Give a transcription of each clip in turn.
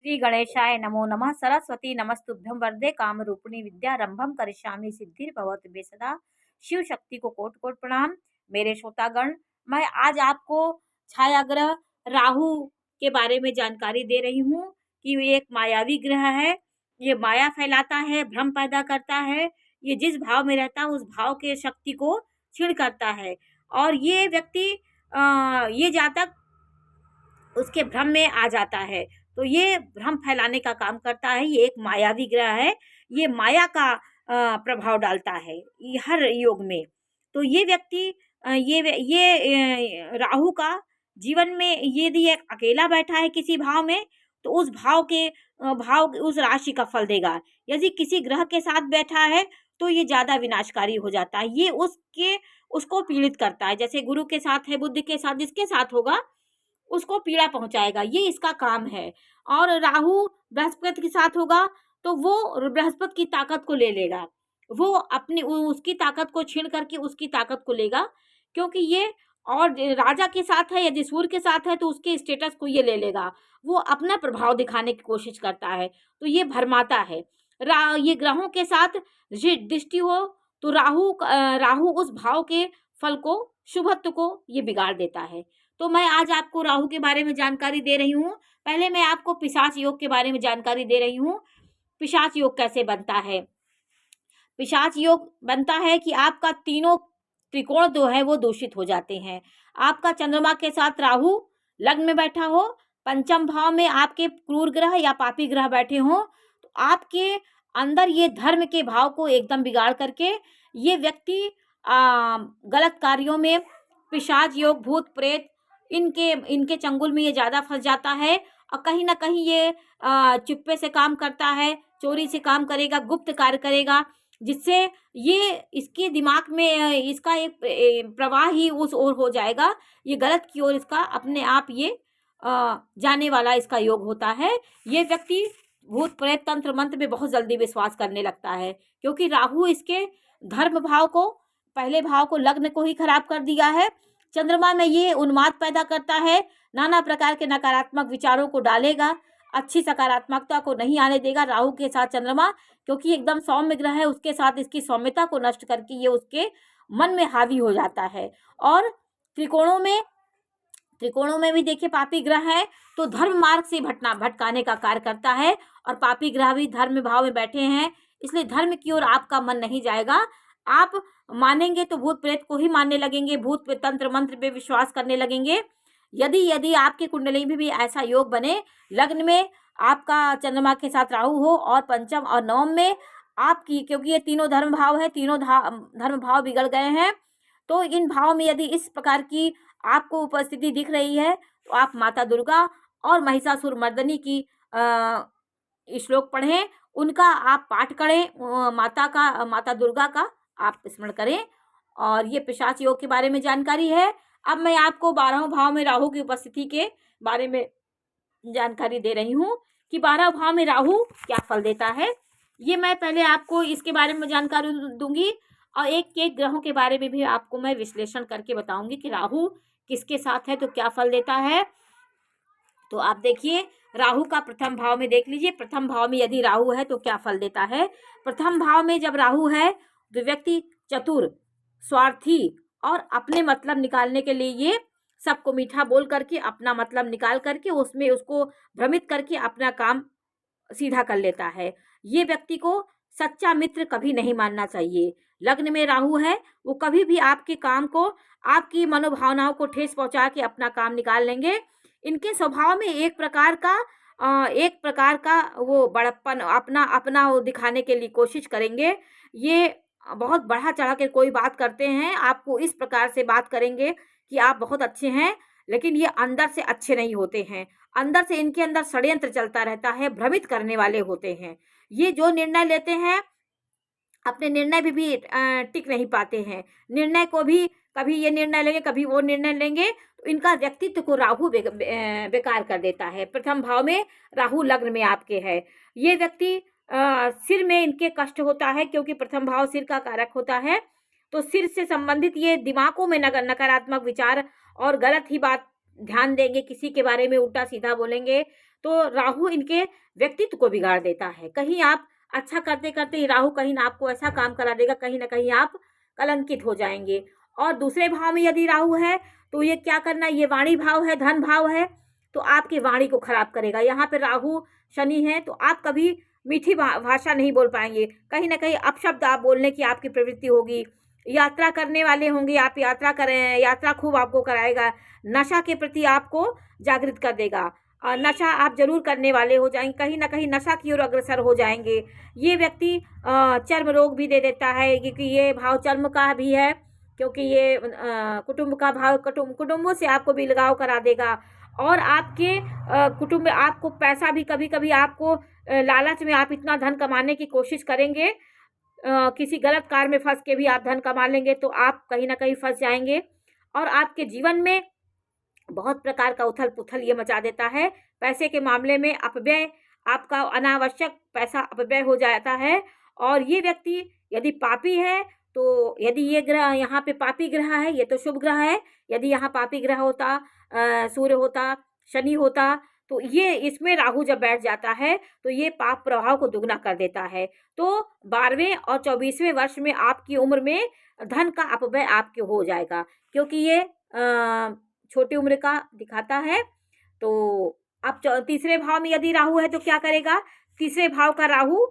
श्री गणेशाय नमो नमः। सरस्वती नमस्तुभ्यं वरदे कामरूपिणी विद्यारंभम करिष्यामि सिद्धिर्भवतु मे सदा। शिव शक्ति को कोटि कोटि प्रणाम। मेरे श्रोतागण, मैं आज आपको छायाग्रह राहु के बारे में जानकारी दे रही हूँ कि ये एक मायावी ग्रह है। ये माया फैलाता है, भ्रम पैदा करता है। ये जिस भाव में रहता है उस भाव के शक्ति को क्षीण करता है और ये व्यक्ति ये जातक उसके भ्रम में आ जाता है, तो ये भ्रम फैलाने का काम करता है। ये एक मायावी ग्रह है। ये माया का प्रभाव डालता है ये हर योग में। तो ये व्यक्ति राहु का जीवन में यदि ये अकेला बैठा है किसी भाव में, तो उस भाव के भाव उस राशि का फल देगा। यदि किसी ग्रह के साथ बैठा है तो ये ज्यादा विनाशकारी हो जाता है। ये उसको पीड़ित करता है। जैसे गुरु के साथ है, बुद्ध के साथ, जिसके साथ होगा उसको पीड़ा पहुंचाएगा, ये इसका काम है। और राहु बृहस्पति के साथ होगा तो वो बृहस्पति की ताकत को ले लेगा। वो अपनी उसकी ताकत को छीन करके उसकी ताकत को लेगा, क्योंकि ये और राजा के साथ है, यदि सूर्य के साथ है तो उसके स्टेटस को ये ले लेगा। वो अपना प्रभाव दिखाने की कोशिश करता है, तो ये भरमाता है। ये ग्रहों के साथ दृष्टि हो तो राहु उस भाव के फल को, शुभत्व को ये बिगाड़ देता है। तो मैं आज आपको राहु के बारे में जानकारी दे रही हूँ। पहले मैं आपको पिशाच योग के बारे में जानकारी दे रही हूँ। पिशाच योग कैसे बनता है? पिशाच योग बनता है कि आपका तीनों त्रिकोण जो है वो दूषित हो जाते हैं। आपका चंद्रमा के साथ राहु लग्न में बैठा हो, पंचम भाव में आपके क्रूर ग्रह या पापी ग्रह बैठे हो, तो आपके अंदर ये धर्म के भाव को एकदम बिगाड़ करके ये व्यक्ति गलत कार्यों में, पिशाच योग, भूत प्रेत, इनके चंगुल में ये ज्यादा फंस जाता है। और कहीं ना कहीं ये चुप्पे से काम करता है, चोरी से काम करेगा, गुप्त कार्य करेगा, जिससे ये इसके दिमाग में इसका एक प्रवाह ही उस ओर हो जाएगा। ये गलत की ओर इसका अपने आप ये जाने वाला इसका योग होता है। ये व्यक्ति भूत प्रेत तंत्र मंत्र में बहुत जल्दी विश्वास करने लगता है, क्योंकि राहु इसके धर्म भाव को, पहले भाव को, लग्न को ही खराब कर दिया है। चंद्रमा में ये उन्माद पैदा करता है, नाना प्रकार के नकारात्मक विचारों को डालेगा, अच्छी सकारात्मकता को नहीं आने देगा। राहु के साथ चंद्रमा, क्योंकि एकदम सौम्य ग्रह है, उसके साथ इसकी सौम्यता को नष्ट करके ये उसके मन में हावी हो जाता है। और त्रिकोणों में भी देखिए पापी ग्रह है तो धर्म मार्ग से भटकाने का कार्य करता है। और पापी ग्रह भी धर्म भाव में बैठे हैं, इसलिए धर्म की ओर आपका मन नहीं जाएगा। आप मानेंगे तो भूत प्रेत को ही मानने लगेंगे, भूत तंत्र मंत्र पे विश्वास करने लगेंगे। यदि आपकी कुंडली में भी ऐसा योग बने, लग्न में आपका चंद्रमा के साथ राहु हो और पंचम और नवम में आपकी, क्योंकि ये तीनों धर्म भाव है, तीनों धर्म भाव बिगड़ गए हैं, तो इन भाव में यदि इस प्रकार की आपको उपस्थिति दिख रही है तो आप माता दुर्गा और महिषासुर मर्दनी की श्लोक पढ़ें, उनका आप पाठ करें, माता दुर्गा का आप स्मरण करें। और ये पिशाच योग के बारे में जानकारी है। अब मैं आपको 12 भाव में राहु की उपस्थिति के बारे में जानकारी दे रही हूँ कि 12 भाव में राहु क्या फल देता है। ये मैं पहले आपको इसके बारे में जानकारी दूंगी और एक एक ग्रहों के बारे में भी आपको मैं विश्लेषण करके बताऊंगी कि राहु किसके साथ है तो क्या फल देता है। तो आप देखिए, राहु का प्रथम भाव में देख लीजिए, प्रथम भाव में यदि राहु है तो क्या फल देता है। प्रथम भाव में जब राहु है तो व्यक्ति चतुर, स्वार्थी और अपने मतलब निकालने के लिए ये सबको मीठा बोल करके अपना मतलब निकाल करके उसमें उसको भ्रमित करके अपना काम सीधा कर लेता है। ये व्यक्ति को सच्चा मित्र कभी नहीं मानना चाहिए। लग्न में राहु है, वो कभी भी आपके काम को, आपकी मनोभावनाओं को ठेस पहुंचा के अपना काम निकाल लेंगे। इनके स्वभाव में एक प्रकार का वो बड़प्पन, अपना वो दिखाने के लिए कोशिश करेंगे। ये बहुत बढ़ा चढ़ा के कोई बात करते हैं, आपको इस प्रकार से बात करेंगे कि आप बहुत अच्छे हैं, लेकिन ये अंदर से अच्छे नहीं होते हैं। अंदर से इनके अंदर षड्यंत्र चलता रहता है, भ्रमित करने वाले होते हैं। ये जो निर्णय लेते हैं अपने निर्णय भी टिक नहीं पाते हैं। निर्णय को भी कभी ये निर्णय लेंगे, कभी वो निर्णय लेंगे, तो इनका व्यक्तित्व को राहु बेकार कर देता है। प्रथम भाव में राहु लग्न में आपके है। ये व्यक्ति सिर में इनके कष्ट होता है, क्योंकि प्रथम भाव सिर का कारक होता है। तो सिर से संबंधित ये दिमागों में नकारात्मक विचार और गलत ही बात ध्यान देंगे, किसी के बारे में उल्टा सीधा बोलेंगे, तो राहु इनके व्यक्तित्व को बिगाड़ देता है। कहीं आप अच्छा करते करते ही राहु कहीं ना आपको ऐसा काम करा देगा, कहीं ना कहीं आप कलंकित हो जाएंगे। और दूसरे भाव में यदि राहु है तो ये क्या करना, ये वाणी भाव है, धन भाव है, तो आपकी वाणी को खराब करेगा। यहाँ पे राहु शनि है तो आप कभी मीठी भाषा नहीं बोल पाएंगे, कहीं ना कहीं अपशब्द आप बोलने की आपकी प्रवृत्ति होगी। यात्रा करने वाले होंगे, आप यात्रा करें, यात्रा खूब आपको कराएगा। नशा के प्रति आपको जागृत कर देगा, नशा आप जरूर करने वाले हो जाएंगे, कहीं ना कहीं नशा की ओर अग्रसर हो जाएंगे। ये व्यक्ति चर्म रोग भी दे देता है, क्योंकि ये भाव चर्म का भी है, क्योंकि ये कुटुंब का भाव, कुटुंबों से आपको भी लगाव करा देगा। और आपके कुटुंब में आपको पैसा भी कभी कभी आपको लालच में आप इतना धन कमाने की कोशिश करेंगे, किसी गलत कार्य में फंस के भी आप धन कमा लेंगे तो आप कहीं ना कहीं फंस जाएंगे। और आपके जीवन में बहुत प्रकार का उथल पुथल ये मचा देता है। पैसे के मामले में अपव्यय, आपका अनावश्यक पैसा अपव्यय हो जाता है। और ये व्यक्ति यदि पापी है तो यदि ये ग्रह यहाँ पे पापी ग्रह है, ये तो शुभ ग्रह है, यदि यहाँ पापी ग्रह होता, सूर्य होता, शनि होता, तो ये इसमें राहु जब बैठ जाता है तो ये पाप प्रभाव को दुगना कर देता है। तो 12वें और 24वें वर्ष में आपकी उम्र में धन का अपव्यय आपके हो जाएगा, क्योंकि ये छोटी उम्र का दिखाता है। तो अब तीसरे भाव में यदि राहु है तो क्या करेगा, तीसरे भाव का राहु,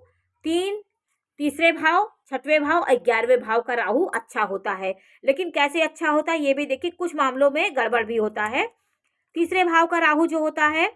तीसरे भाव, छठवें भाव, 11वें भाव का राहु अच्छा होता है। लेकिन कैसे अच्छा होता है ये भी देखिए, कुछ मामलों में गड़बड़ भी होता है। तीसरे भाव का राहु जो होता है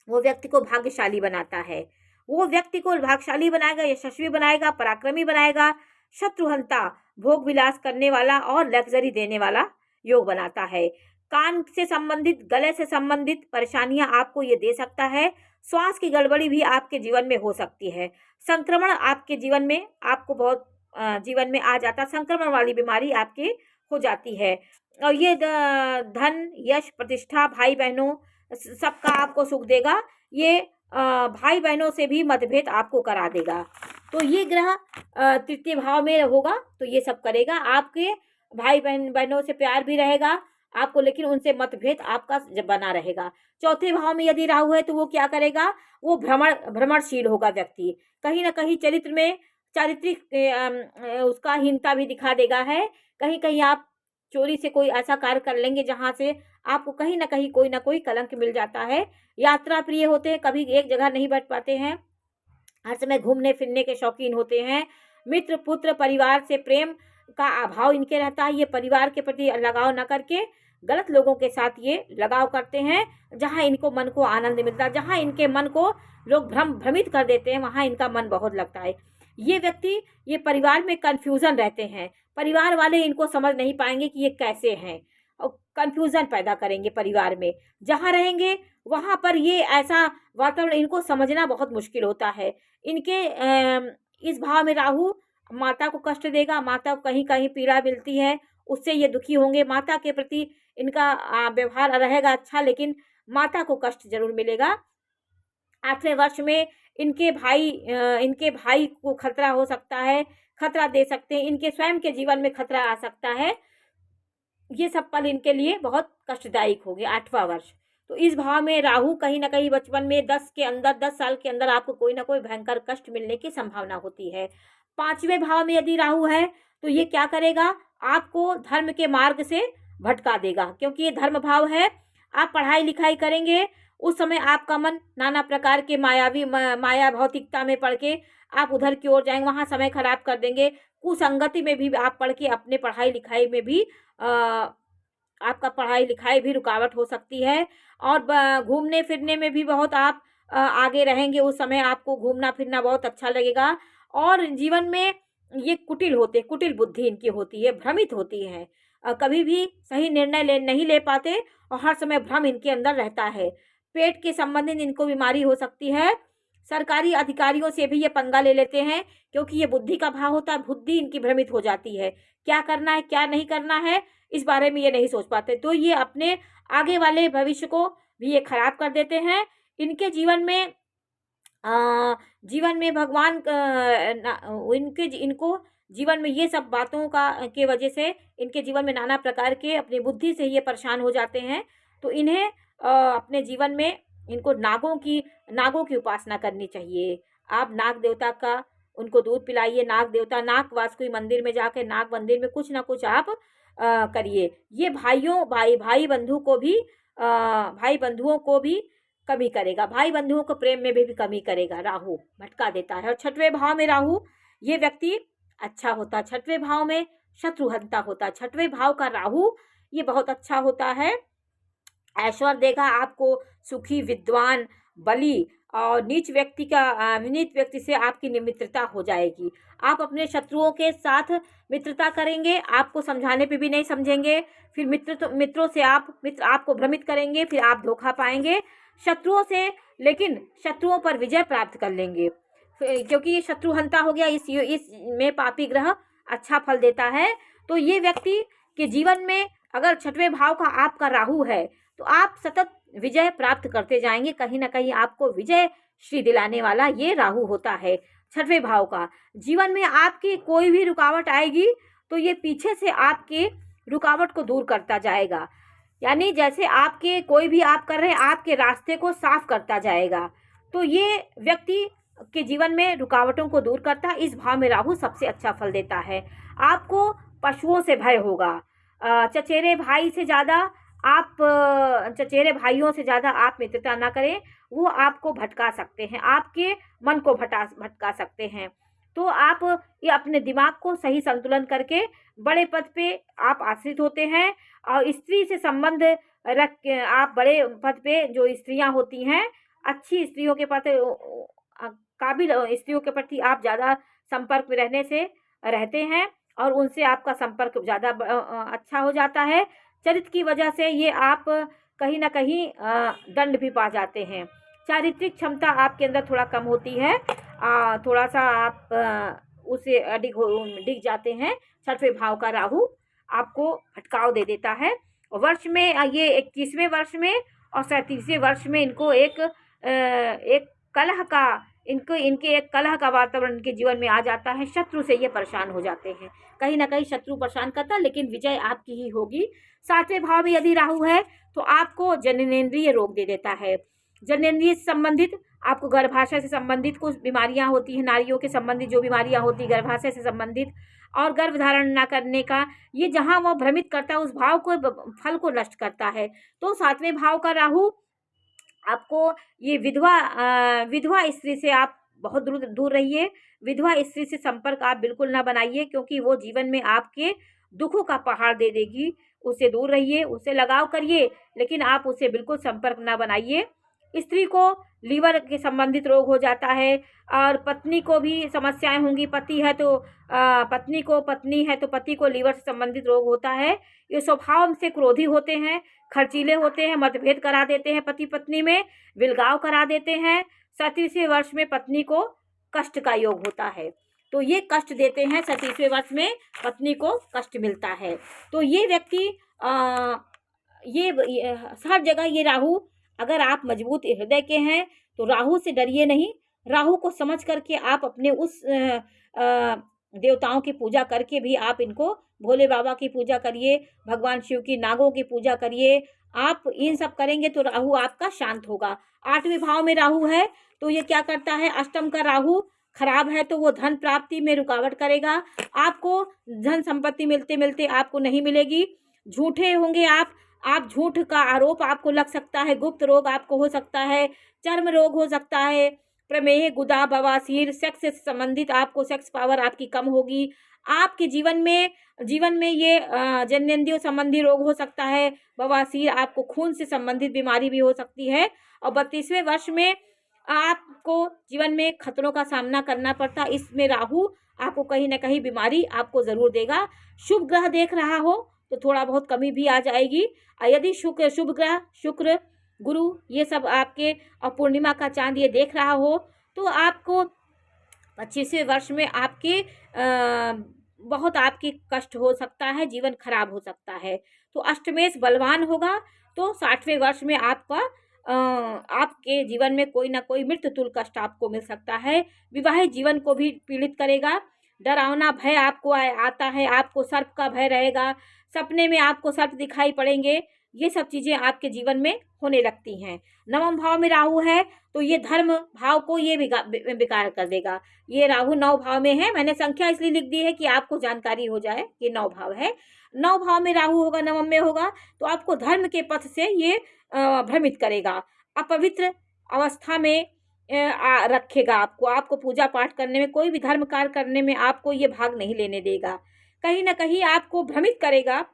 वो व्यक्ति को भाग्यशाली बनाता है, वो व्यक्ति को भाग्यशाली बनाएगा, यशस्वी बनाएगा, पराक्रमी बनाएगा, शत्रुहंता, भोग विलास करने वाला और लग्जरी देने वाला योग बनाता है। कान से संबंधित, गले से संबंधित परेशानियां आपको ये दे सकता है। श्वास की गड़बड़ी भी आपके जीवन में हो सकती है। संक्रमण आपके जीवन में आपको बहुत जीवन में आ जाता, संक्रमण वाली बीमारी आपके हो जाती है। और ये धन, यश, प्रतिष्ठा, भाई बहनों सबका आपको सुख देगा। ये भाई बहनों से भी मतभेद आपको करा देगा। तो ये ग्रह तृतीय भाव में होगा तो ये सब करेगा, आपके भाई बहनों से प्यार भी रहेगा आपको, लेकिन उनसे मतभेद आपका जब बना रहेगा। चौथे भाव में यदि राहु है तो वो क्या करेगा, वो भ्रमणशील होगा व्यक्ति, कहीं ना कहीं चरित्र में चारित्रिक उसका हीनता भी दिखा देगा है। कहीं कहीं आप चोरी से कोई ऐसा कार्य कर लेंगे जहां से आपको कहीं ना कहीं कोई ना कोई कलंक मिल जाता है। यात्रा प्रिय होते हैं, कभी एक जगह नहीं बैठ पाते हैं, हर समय घूमने फिरने के शौकीन होते हैं। मित्र, पुत्र, परिवार से प्रेम का अभाव इनके रहता है। ये परिवार के प्रति लगाव न करके गलत लोगों के साथ ये लगाव करते हैं, जहां इनको मन को आनंद मिलता है, जहां इनके मन को लोग भ्रमित कर देते हैं, वहां इनका मन बहुत लगता है। ये व्यक्ति, ये परिवार में कंफ्यूजन रहते हैं, परिवार वाले इनको समझ नहीं पाएंगे कि ये कैसे हैं, और कंफ्यूजन पैदा करेंगे परिवार में। जहाँ रहेंगे वहाँ पर ये ऐसा वातावरण इनको समझना बहुत मुश्किल होता है। इनके इस भाव में राहु माता को कष्ट देगा, माता को कहीं कहीं पीड़ा मिलती है, उससे ये दुखी होंगे। माता के प्रति इनका व्यवहार रहेगा अच्छा, लेकिन माता को कष्ट जरूर मिलेगा। 8वें वर्ष में इनके भाई को खतरा हो सकता है, खतरा दे सकते हैं, इनके स्वयं के जीवन में खतरा आ सकता है। ये सब पल इनके लिए बहुत कष्टदायक हो गया 8वां वर्ष। तो इस भाव में राहु कहीं ना कहीं बचपन में 10 साल के अंदर आपको कोई ना कोई भयंकर कष्ट मिलने की संभावना होती है। 5वें भाव में यदि राहु है तो ये क्या करेगा, आपको धर्म के मार्ग से भटका देगा, क्योंकि ये धर्म भाव है। आप पढ़ाई लिखाई करेंगे उस समय आपका मन नाना प्रकार के माया भौतिकता में पढ़ के आप उधर की ओर जाएंगे, वहाँ समय खराब कर देंगे। कुसंगति में भी आप पढ़ के अपने पढ़ाई लिखाई में भी आपका पढ़ाई लिखाई भी रुकावट हो सकती है। और घूमने फिरने में भी बहुत आप आगे रहेंगे, उस समय आपको घूमना फिरना बहुत अच्छा लगेगा। और जीवन में ये कुटिल बुद्धि इनकी होती है, भ्रमित होती है, कभी भी सही निर्णय नहीं ले पाते और हर समय भ्रम इनके अंदर रहता है। पेट के संबंधित इनको बीमारी हो सकती है। सरकारी अधिकारियों से भी ये पंगा ले लेते हैं, क्योंकि ये बुद्धि का भाव होता है, बुद्धि इनकी भ्रमित हो जाती है, क्या करना है क्या नहीं करना है इस बारे में ये नहीं सोच पाते। तो ये अपने आगे वाले भविष्य को भी ये खराब कर देते हैं। इनके जीवन में भगवान इनको जीवन में ये सब बातों के वजह से इनके जीवन में नाना प्रकार के अपनी बुद्धि से ये परेशान हो जाते हैं। तो इन्हें अपने जीवन में इनको नागों की उपासना करनी चाहिए। आप नाग देवता का उनको दूध पिलाइए। नाग देवता, नाग वासुकी मंदिर में जाके नाग मंदिर में कुछ ना कुछ आप करिए। ये भाई बंधु को भी भाई बंधुओं को भी कमी करेगा, भाई बंधुओं को प्रेम में भी कमी करेगा। राहु भटका देता है। और छठवें भाव में राहु, ये व्यक्ति अच्छा होता है। छठवें भाव में शत्रुहंता होता है। छठवें भाव का राहु ये बहुत अच्छा होता है। ऐश्वर्य देगा आपको, सुखी, विद्वान, बली। और नीच व्यक्ति से आपकी मित्रता हो जाएगी। आप अपने शत्रुओं के साथ मित्रता करेंगे, आपको समझाने पे भी नहीं समझेंगे। फिर मित्रों से मित्र आपको भ्रमित करेंगे, फिर आप धोखा पाएंगे शत्रुओं से। लेकिन शत्रुओं पर विजय प्राप्त कर लेंगे, क्योंकि ये शत्रुहंता हो गया। इस में पापी ग्रह अच्छा फल देता है। तो ये व्यक्ति के जीवन में अगर छठवें भाव का आपका राहु है तो आप सतत विजय प्राप्त करते जाएंगे। कहीं ना कहीं आपको विजय श्री दिलाने वाला ये राहु होता है छठवें भाव का। जीवन में आपकी कोई भी रुकावट आएगी तो ये पीछे से आपके रुकावट को दूर करता जाएगा। यानी जैसे आपके कोई भी आप कर रहे हैं, आपके रास्ते को साफ करता जाएगा। तो ये व्यक्ति के जीवन में रुकावटों को दूर करता है। इस भाव में राहु सबसे अच्छा फल देता है। आपको पशुओं से भय होगा। चचेरे भाइयों से ज़्यादा आप मित्रता ना करें, वो आपको भटका सकते हैं, आपके मन को भटका सकते हैं। तो आप ये अपने दिमाग को सही संतुलन करके बड़े पद पे आप आश्रित होते हैं। और स्त्री से संबंध रख के आप बड़े पद पे जो स्त्रियां होती हैं, अच्छी स्त्रियों के प्रति, काबिल स्त्रियों के प्रति आप ज़्यादा संपर्क में रहते हैं और उनसे आपका संपर्क ज़्यादा अच्छा हो जाता है। चरित्र की वजह से ये आप कहीं ना कहीं दंड भी पा जाते हैं। चारित्रिक क्षमता आपके अंदर थोड़ा कम होती है, थोड़ा सा आप उसे डिग जाते हैं। छठवें भाव का राहु आपको भटकाव दे देता है। वर्ष में ये 21वें वर्ष में और 37वें वर्ष में इनको एक कलह का वातावरण इनके जीवन में आ जाता है। शत्रु से ये परेशान हो जाते हैं। कहीं ना कहीं शत्रु परेशान करता है, लेकिन विजय आपकी ही होगी। 7वें भाव में यदि राहु है तो आपको जननेंद्रिय रोग दे देता है। जननेंद्रिय से संबंधित, आपको गर्भाशय से संबंधित कुछ बीमारियां होती हैं, नारियों के संबंधित जो बीमारियां होती, गर्भाशय से संबंधित, और गर्भ धारण न करने का, ये जहां वो भ्रमित करता है उस भाव को, फल को नष्ट करता है। तो 7वें भाव का राहु आपको ये विधवा स्त्री से आप बहुत दूर रहिए। विधवा स्त्री से संपर्क आप बिल्कुल ना बनाइए, क्योंकि वो जीवन में आपके दुखों का पहाड़ दे देगी। उससे दूर रहिए, उससे लगाव करिए, लेकिन आप उससे बिल्कुल संपर्क ना बनाइए। स्त्री को लीवर के संबंधित रोग हो जाता है, और पत्नी को भी समस्याएं होंगी। पत्नी है तो पति को लीवर से संबंधित रोग होता है। ये स्वभाव से क्रोधी होते हैं, खर्चीले होते हैं, मतभेद करा देते हैं, पति पत्नी में विलगाव करा देते हैं। 37वें वर्ष में पत्नी को कष्ट का योग होता है, तो ये कष्ट देते हैं। 37वें वर्ष में पत्नी को कष्ट मिलता है। तो ये व्यक्ति ये हर जगह ये राहु, अगर आप मजबूत हृदय के हैं तो राहु से डरिए नहीं। राहु को समझ करके आप अपने उस देवताओं की पूजा करके भी आप इनको, भोले बाबा की पूजा करिए, भगवान शिव की, नागों की पूजा करिए। आप इन सब करेंगे तो राहु आपका शांत होगा। 8वें भाव में राहु है तो ये क्या करता है, अष्टम का राहु खराब है तो वो धन प्राप्ति में रुकावट करेगा। आपको धन संपत्ति मिलते मिलते आपको नहीं मिलेगी। झूठे होंगे आप झूठ का आरोप आपको लग सकता है। गुप्त रोग आपको हो सकता है, चर्म रोग हो सकता है, प्रमेह, गुदा, बवासीर, सेक्स से संबंधित आपको सेक्स पावर आपकी कम होगी। आपके जीवन में ये जननेंद्रियों संबंधी रोग हो सकता है, बवासीर, आपको खून से संबंधित बीमारी भी हो सकती है। और 32वें वर्ष में आपको जीवन में खतरों का सामना करना पड़ता। इसमें राहु आपको कहीं ना कहीं बीमारी आपको ज़रूर देगा। शुभ ग्रह देख रहा हो तो थोड़ा बहुत कमी भी आ जाएगी। यदि शुभ ग्रह शुक्र, गुरु, ये सब आपके, और पूर्णिमा का चांद ये देख रहा हो तो आपको 25वें वर्ष में आपके बहुत आपकी कष्ट हो सकता है, जीवन खराब हो सकता है। तो अष्टमेश बलवान होगा तो 60वें वर्ष में आपके जीवन में कोई ना कोई मृत्यु तुल्य कष्ट आपको मिल सकता है। विवाहित जीवन को भी पीड़ित करेगा। डरावना भय आपको आता है, आपको सर्प का भय रहेगा। सपने में आपको सर्प दिखाई पड़ेंगे ये सब चीज़ें आपके जीवन में होने लगती हैं। नवम भाव में राहु है तो ये धर्म भाव को ये बेकार कर देगा। ये राहु 9 भाव में है, मैंने संख्या इसलिए लिख दी है कि आपको जानकारी हो जाए कि 9 भाव है। 9 भाव में राहु होगा, नवम में होगा, तो आपको धर्म के पथ से ये भ्रमित करेगा। अपवित्र अवस्था में रखेगा आपको। आपको पूजा पाठ करने में, कोई भी धर्म कार्य करने में आपको ये भाग नहीं लेने देगा। कहीं ना कहीं आपको भ्रमित करेगा,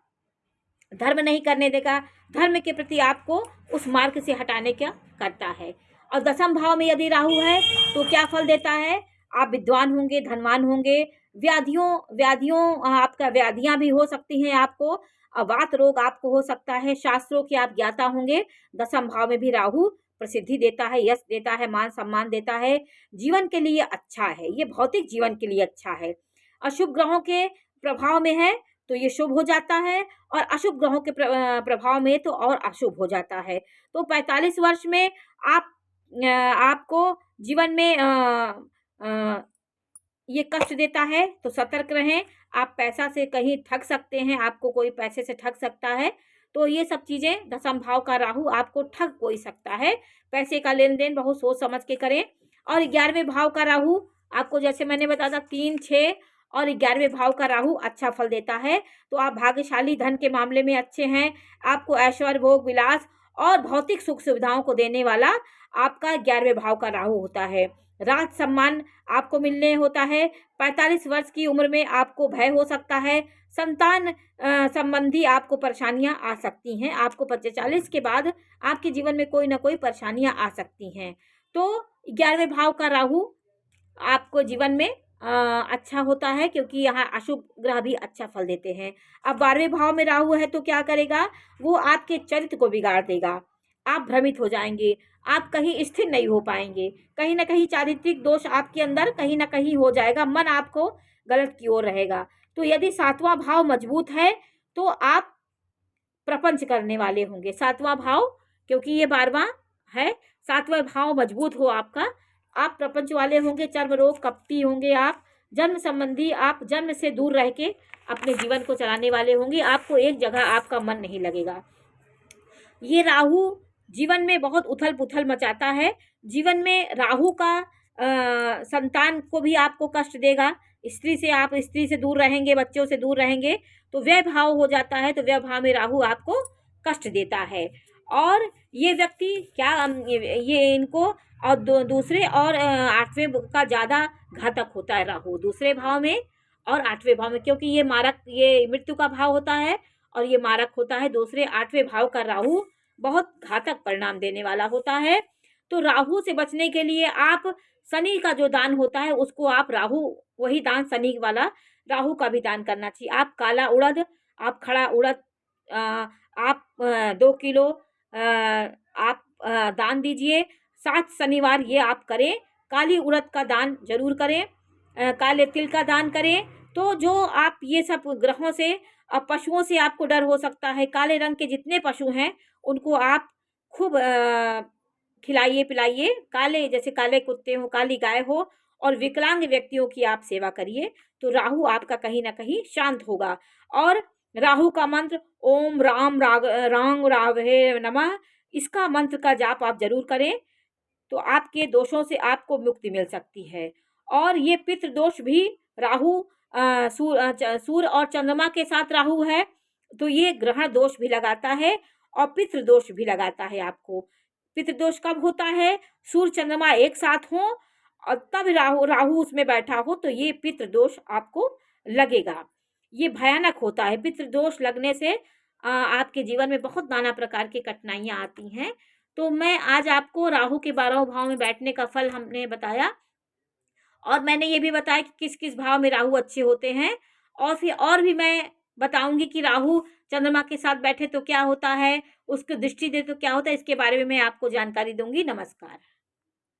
धर्म नहीं करने देगा। धर्म के प्रति आपको उस मार्ग से हटाने का करता है। और 10वें भाव में यदि राहु है तो क्या फल देता है? आप विद्वान होंगे, धनवान होंगे, आपका व्याधियां भी हो सकती हैं आपको, वात रोग आपको हो सकता है, शास्त्रों के आप ज्ञाता होंगे। 10वें भाव में भी राहु प्रसिद्धि देता है, यश देता है, मान सम्मान देता है, जीवन के लिए अच्छा है, ये भौतिक जीवन के लिए अच्छा है। अशुभ ग्रहों के प्रभाव में है तो ये शुभ हो जाता है, और अशुभ ग्रहों के प्रभाव में तो और अशुभ हो जाता है। तो 45 वर्ष में आपको जीवन में ये कष्ट देता है, तो सतर्क रहें। आप पैसा से कहीं ठग सकते हैं, आपको कोई पैसे से ठग सकता है, तो ये सब चीज़ें 10वें भाव का राहु आपको ठग कोई सकता है। पैसे का लेन देन बहुत सोच समझ के करें। और 11वें भाव का राहु आपको, जैसे मैंने बताया था, 3, 6 और 11वें भाव का राहु अच्छा फल देता है। तो आप भाग्यशाली, धन के मामले में अच्छे हैं। आपको ऐश्वर्य, भोग विलास और भौतिक सुख सुविधाओं को देने वाला आपका 11वें भाव का राहु होता है। राज सम्मान आपको मिलने होता है। 45 वर्ष की उम्र में आपको भय हो सकता है। संतान संबंधी आपको परेशानियां आ सकती हैं। आपको 45 के बाद आपके जीवन में कोई ना कोई परेशानियां आ सकती हैं। तो 11वें भाव का राहु आपको जीवन में अच्छा होता है, क्योंकि यहाँ अशुभ ग्रह भी अच्छा फल देते हैं। अब 12वें भाव में राहु है तो क्या करेगा? वो आपके चरित्र को बिगाड़ देगा। आप भ्रमित हो जाएंगे, आप कहीं स्थिर नहीं हो पाएंगे, कहीं ना कहीं चारित्रिक दोष आपके अंदर कहीं ना कहीं हो जाएगा, मन आपको गलत की ओर रहेगा। तो यदि 7वां भाव मजबूत है तो आप प्रपंच करने वाले होंगे। 7वां भाव, क्योंकि ये 12वां है, 7वां भाव मजबूत हो आपका, आप प्रपंच वाले होंगे। चर्म रोग, कपटी होंगे आप, जन्म संबंधी, आप जन्म से दूर रह के अपने जीवन को चलाने वाले होंगे। आपको एक जगह आपका मन नहीं लगेगा। ये राहु जीवन में बहुत उथल पुथल मचाता है। जीवन में राहु का संतान को भी आपको कष्ट देगा। आप स्त्री से दूर रहेंगे, बच्चों से दूर रहेंगे, तो व्यय भाव हो जाता है। तो व्यय भाव में राहु आपको कष्ट देता है। और ये व्यक्ति क्या, ये इनको और दूसरे और 8वें का ज़्यादा घातक होता है राहु, दूसरे भाव में और 8वें भाव में, क्योंकि ये मारक, ये मृत्यु का भाव होता है और ये मारक होता है। दूसरे 8वें भाव का राहु बहुत घातक परिणाम देने वाला होता है। तो राहु से बचने के लिए आप शनि का जो दान होता है उसको आप वही दान शनि वाला राहु का भी दान करना चाहिए। आप काला उड़द, आप खड़ा उड़द, आप 2 किलो आप दान दीजिए। 7 शनिवार ये आप करें। काली उड़द का दान जरूर करें, काले तिल का दान करें। तो जो आप ये सब ग्रहों से, पशुओं से आपको डर हो सकता है, काले रंग के जितने पशु हैं उनको आप खूब खिलाइए पिलाइए। जैसे काले कुत्ते हो, काली गाय हो, और विकलांग व्यक्तियों की आप सेवा करिए, तो राहु आपका कहीं ना कहीं शांत होगा। और राहु का मंत्र ओम राम राघवे नमः, इसका मंत्र का जाप आप जरूर करें, तो आपके दोषों से आपको मुक्ति मिल सकती है। और ये पितृ दोष भी राहु, सूर्य और चंद्रमा के साथ राहु है, तो ये ग्रहण दोष भी लगाता है और पितृ दोष भी लगाता है आपको। पितृ दोष कब होता है? सूर्य चंद्रमा एक साथ हो और तब राहु उसमें बैठा हो, तो ये पितृ दोष आपको लगेगा। ये भयानक होता है। पितृ दोष लगने से आपके जीवन में बहुत नाना प्रकार की कठिनाइयाँ आती हैं। तो मैं आज आपको राहु के 12 भाव में बैठने का फल हमने बताया, और मैंने ये भी बताया कि किस किस भाव में राहु अच्छे होते हैं। और फिर और भी मैं बताऊंगी कि राहु चंद्रमा के साथ बैठे तो क्या होता है, उसको दृष्टि दे तो क्या होता है, इसके बारे में मैं आपको जानकारी दूंगी। नमस्कार।